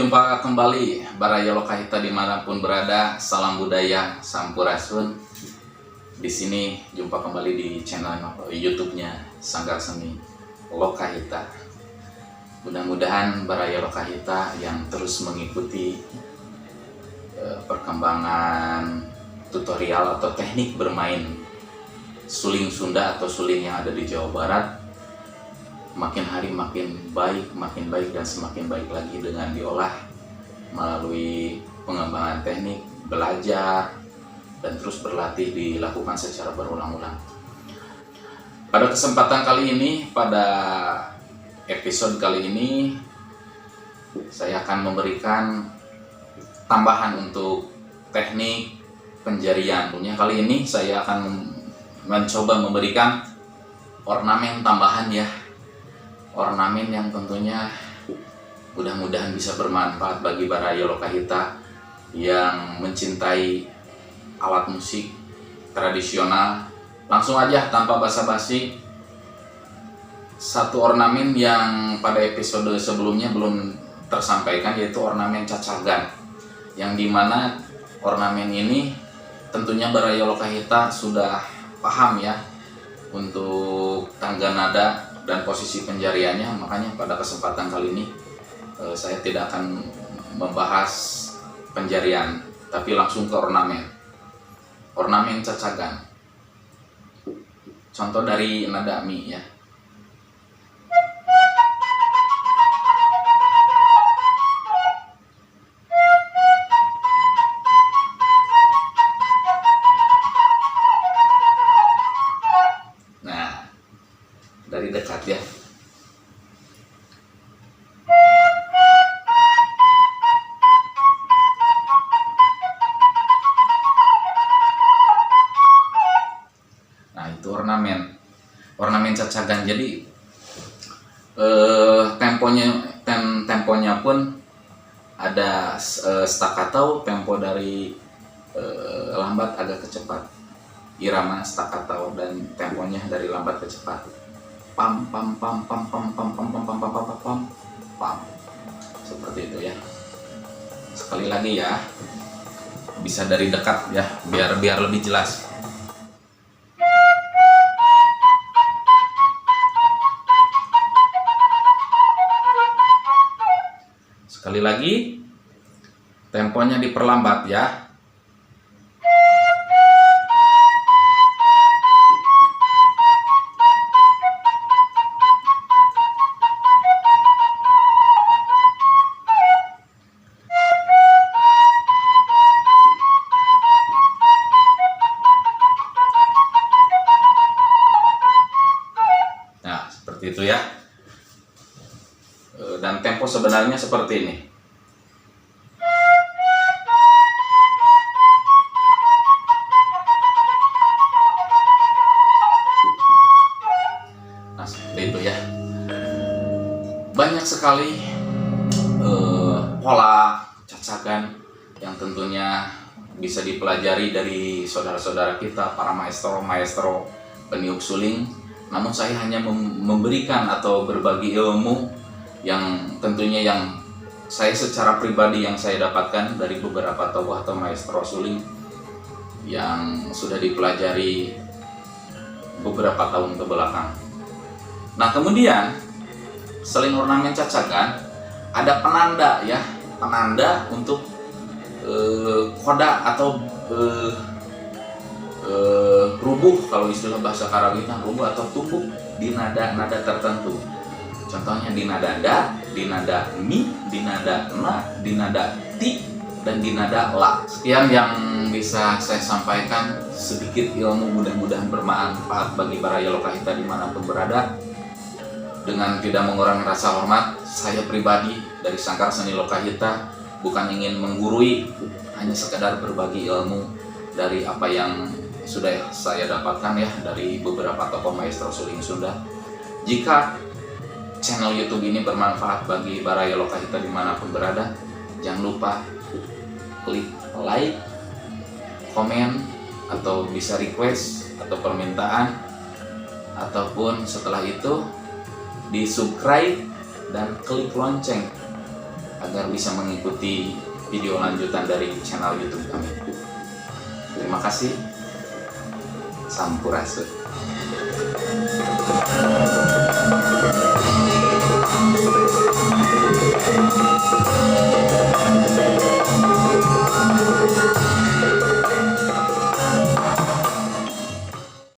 jumpa kembali Baraya Lokahita dimanapun berada. Salam budaya, sampurasun. Di sini jumpa kembali di channel YouTube-nya Sanggar Seni Lokahita. Mudah-mudahan Baraya Lokahita yang terus mengikuti perkembangan tutorial atau teknik bermain suling Sunda atau suling yang ada di Jawa Barat makin hari makin baik dan semakin baik lagi dengan diolah melalui pengembangan teknik, belajar, dan terus berlatih dilakukan secara berulang-ulang. Pada kesempatan kali ini, pada episode kali ini, saya akan memberikan tambahan untuk teknik penjarian. Kali ini saya akan mencoba memberikan ornamen tambahan ya. Ornamen yang tentunya mudah-mudahan bisa bermanfaat bagi Baraya Lokahita yang mencintai alat musik tradisional. Langsung aja tanpa basa-basi, satu ornamen yang pada episode sebelumnya belum tersampaikan, yaitu ornamen cacagan, yang dimana ornamen ini tentunya Baraya Lokahita sudah paham ya untuk tangga nada dan posisi penjariannya. Makanya pada kesempatan kali ini saya tidak akan membahas penjarian, tapi langsung ke ornamen cacagan. Contoh dari nada mi ya. Nah, dari dekat ya. Nah, itu ornamen cacagan. Jadi temponya pun ada staccato, tempo dari lambat agak ke cepat, irama staccato, dan temponya dari lambat ke cepat. Pam pam pam pam pam pam pam pam pam pam pam pam pam, seperti itu ya. Sekali lagi ya, bisa dari dekat ya, biar lebih jelas. Sekali lagi, temponya diperlambat ya. Nah, seperti itu ya. Dan tempo sebenarnya seperti ini. Nah, seperti itu ya. Banyak sekali pola cacagan yang tentunya bisa dipelajari dari saudara-saudara kita, para maestro peniup suling. Namun saya hanya memberikan atau berbagi ilmu yang tentunya yang saya secara pribadi yang saya dapatkan dari beberapa tokoh atau maestro suling yang sudah dipelajari beberapa tahun ke belakang. Nah, kemudian selain ornamen cacagan, ada penanda ya, penanda untuk koda atau rubuh, kalau istilah bahasa Karawitan, rubuh atau tumbuk di nada-nada tertentu. Contohnya di nada da, di nada mi, di nada na, di nada ti, dan di nada la. Sekian yang bisa saya sampaikan, sedikit ilmu, mudah-mudahan bermanfaat bagi Baraya Lokahita dimanapun berada. Dengan tidak mengurangi rasa hormat, saya pribadi dari Sanggar Seni Lokahita bukan ingin menggurui, hanya sekedar berbagi ilmu dari apa yang sudah saya dapatkan ya dari beberapa tokoh maestro suling Sunda. Jika channel YouTube ini bermanfaat bagi Baraya Lokahita dimanapun berada, jangan lupa klik like, komen, atau bisa request atau permintaan, ataupun setelah itu di subscribe dan klik lonceng agar bisa mengikuti video lanjutan dari channel YouTube kami. Terima kasih. Sampurasun.